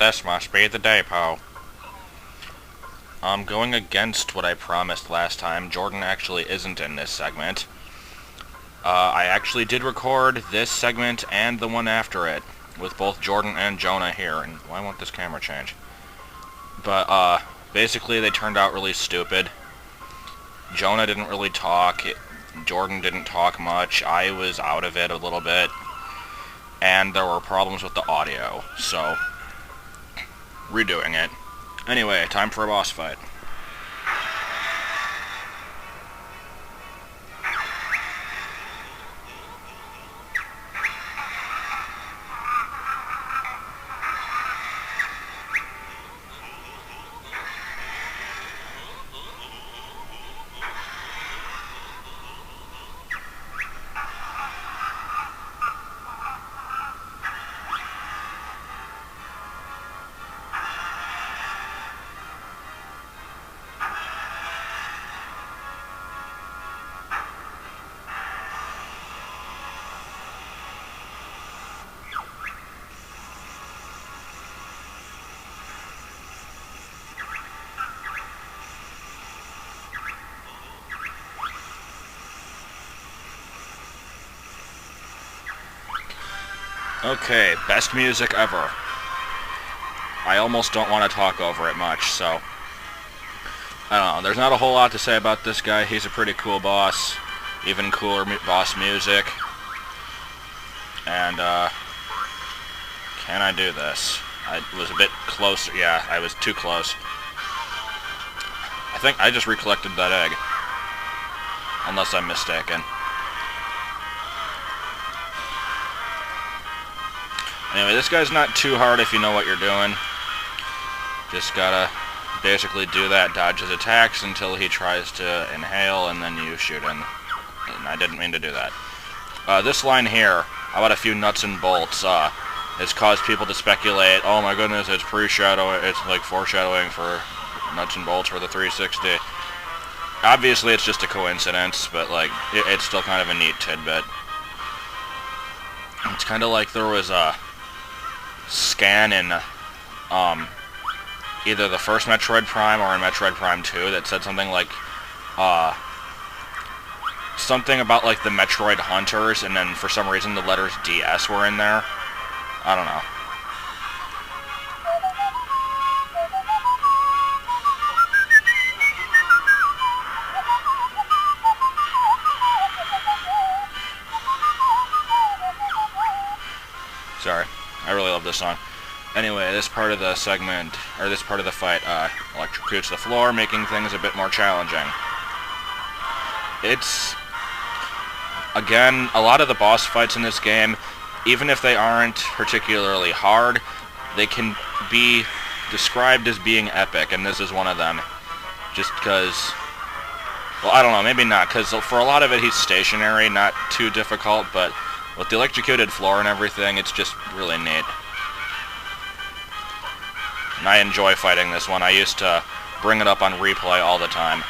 this must be the depot. Going against what I promised last time, Jordan actually isn't in this segment. I actually did record this segment and the one after it, with both Jordan and Jonah here, and why won't this camera change? But, basically they turned out really stupid. Jonah didn't really talk, Jordan didn't talk much, I was out of it a little bit, and there were problems with the audio, so redoing it. Anyway, time for a boss fight. Okay, best music ever. I almost don't want to talk over it much, so I don't know. There's not a whole lot to say about this guy. He's a pretty cool boss. Even cooler boss music. And, can I do this? I was a bit closer. Yeah, I was too close. I think I just recollected that egg. Unless I'm mistaken. Anyway, this guy's not too hard if you know what you're doing. Just gotta basically do that, dodge his attacks until he tries to inhale, and then you shoot him. And I didn't mean to do that. This line here, about a few nuts and bolts, has caused people to speculate, oh my goodness, it's pre-shadowing, it's like foreshadowing for nuts and bolts for the 360. Obviously it's just a coincidence, but like, it's still kind of a neat tidbit. It's kind of like there was a scan in either the first Metroid Prime or in Metroid Prime 2 that said something like something about like the Metroid Hunters, and then for some reason the letters DS were in there. I don't know. Sorry. I really love this song. Anyway, this part of the segment, or this part of the fight, electrocutes the floor, making things a bit more challenging. It's, again, a lot of the boss fights in this game, even if they aren't particularly hard, they can be described as being epic, and this is one of them. Just because, well, I don't know, maybe not, because for a lot of it he's stationary, not too difficult, but with the electrocuted floor and everything, it's just really neat. And I enjoy fighting this one. I used to bring it up on replay all the time.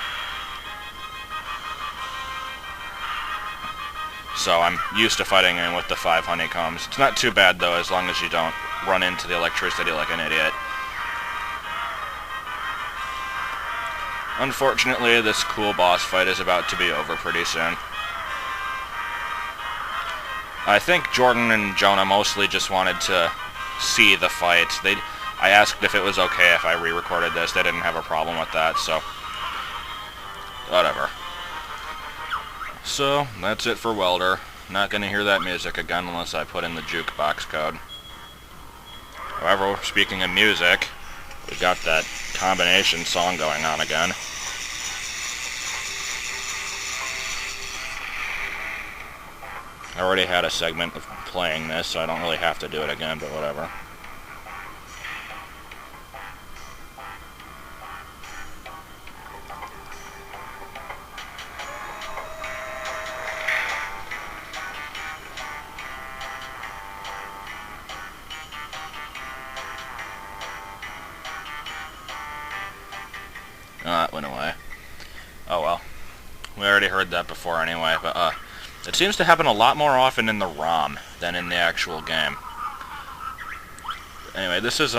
So I'm used to fighting it with the 5 honeycombs. It's not too bad, though, as long as you don't run into the electricity like an idiot. Unfortunately, this cool boss fight is about to be over pretty soon. I think Jordan and Jonah mostly just wanted to see the fight. I asked if it was okay if I re-recorded this. They didn't have a problem with that, so whatever. So, that's it for Weldar. Not gonna hear that music again unless I put in the jukebox code. However, speaking of music, we've got that combination song going on again. I already had a segment of playing this, so I don't really have to do it again, but whatever. Oh, that went away. Oh well. We already heard that before anyway, but it seems to happen a lot more often in the ROM than in the actual game. Anyway, this is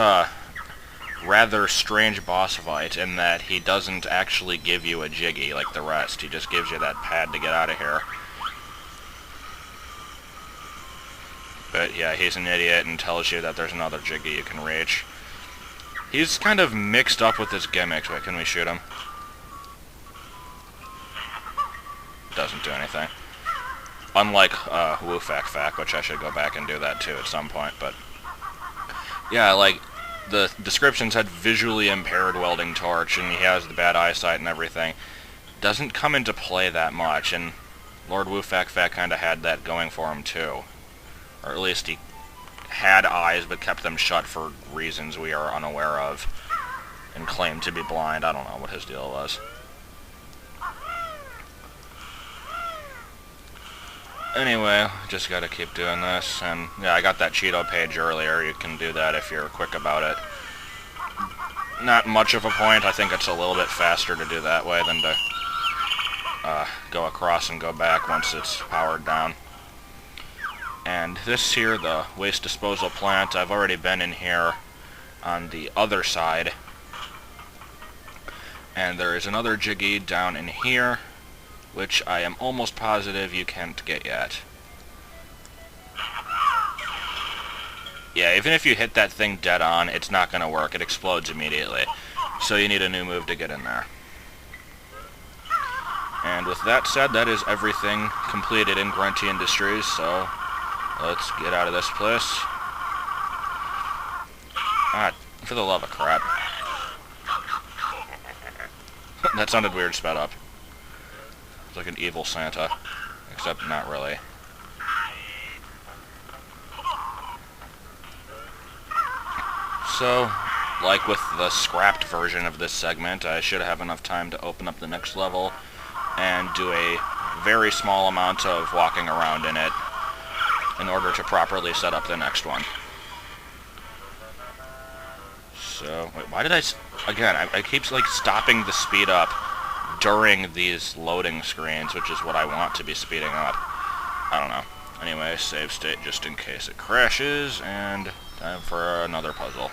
rather strange boss fight in that he doesn't actually give you a Jiggy like the rest. He just gives you that pad to get out of here. But yeah, he's an idiot and tells you that there's another Jiggy you can reach. He's kind of mixed up with his gimmicks. Wait, can we shoot him? Doesn't do anything. Unlike Woo Fack Fack, which I should go back and do that too at some point, but... yeah, like, the descriptions had visually impaired welding torch, and he has the bad eyesight and everything. Doesn't come into play that much, and Lord Woo Fack Fack kinda had that going for him too. Or at least he had eyes, but kept them shut for reasons we are unaware of, and claimed to be blind. I don't know what his deal was. Anyway, just gotta keep doing this, and yeah, I got that Cheeto page earlier. You can do that if you're quick about it. Not much of a point. I think it's a little bit faster to do that way than to go across and go back once it's powered down. And this here, the waste disposal plant, I've already been in here on the other side. And there is another Jiggy down in here, which I am almost positive you can't get yet. Yeah, even if you hit that thing dead on, it's not going to work. It explodes immediately. So you need a new move to get in there. And with that said, that is everything completed in Grunty Industries, so let's get out of this place. Ah, for the love of crap. That sounded weird sped up. It's like an evil Santa, except not really. So, like with the scrapped version of this segment, I should have enough time to open up the next level and do a very small amount of walking around in it in order to properly set up the next one. So, wait, why did again, I keep like stopping the speed up during these loading screens, which is what I want to be speeding up. I don't know. Anyway, save state just in case it crashes, and time for another puzzle.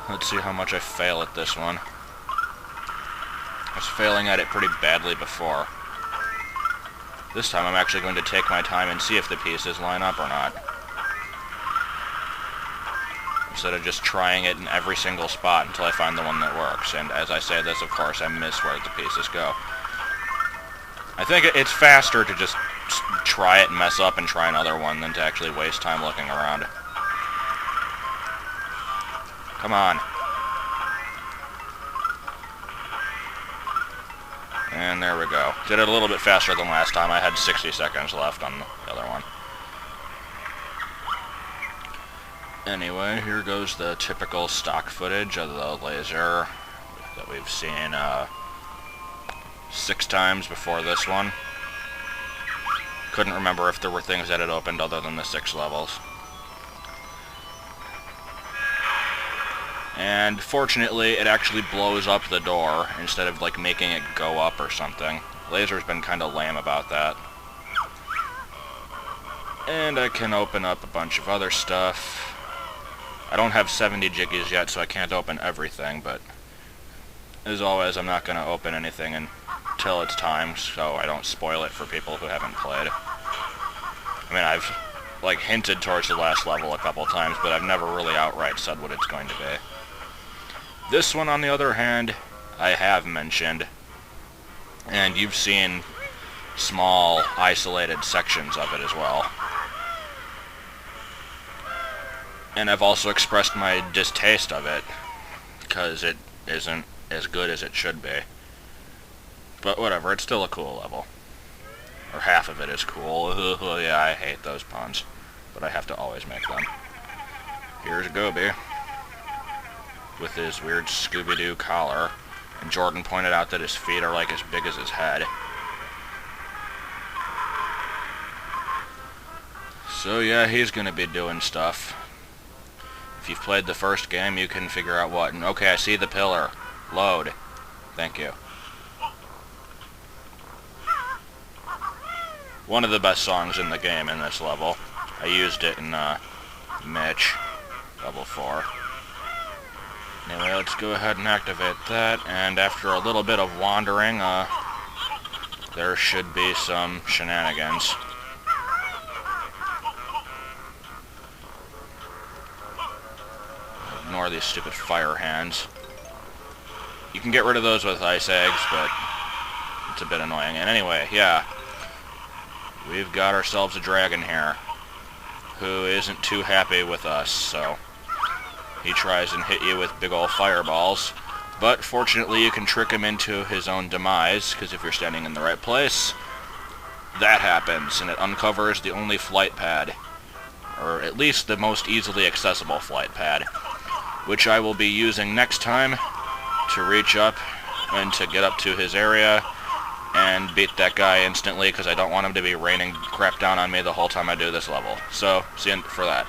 Let's see how much I fail at this one. I was failing at it pretty badly before. This time I'm actually going to take my time and see if the pieces line up or not. Instead of just trying it in every single spot until I find the one that works. And as I say this, of course, I miss where the pieces go. I think it's faster to just try it and mess up and try another one than to actually waste time looking around. Come on. And there we go. Did it a little bit faster than last time. I had 60 seconds left on the other one. Anyway, here goes the typical stock footage of the laser that we've seen 6 times before this one. Couldn't remember if there were things that had opened other than the 6 levels. And fortunately, it actually blows up the door instead of like making it go up or something. Laser's been kind of lame about that. And I can open up a bunch of other stuff. I don't have 70 jiggies yet, so I can't open everything, but as always, I'm not going to open anything until it's time, so I don't spoil it for people who haven't played. I mean, I've like hinted towards the last level a couple times, but I've never really outright said what it's going to be. This one, on the other hand, I have mentioned, and you've seen small, isolated sections of it as well. And I've also expressed my distaste of it, because it isn't as good as it should be. But whatever, it's still a cool level. Or half of it is cool. Yeah, I hate those puns, but I have to always make them. Here's Gobi, with his weird Scooby-Doo collar, and Jordan pointed out that his feet are like as big as his head. So yeah, he's gonna be doing stuff. If you've played the first game, you can figure out what. And okay, I see the pillar. Load. Thank you. One of the best songs in the game in this level. I used it in Mitch. Level 4. Anyway, let's go ahead and activate that, and after a little bit of wandering, there should be some shenanigans. Ignore these stupid fire hands. You can get rid of those with ice eggs, but it's a bit annoying. And anyway, yeah, we've got ourselves a dragon here who isn't too happy with us, so he tries and hit you with big ol' fireballs. But fortunately, you can trick him into his own demise, because if you're standing in the right place, that happens, and it uncovers the only flight pad, or at least the most easily accessible flight pad, which I will be using next time to reach up and to get up to his area and beat that guy instantly, because I don't want him to be raining crap down on me the whole time I do this level. So, see you for that.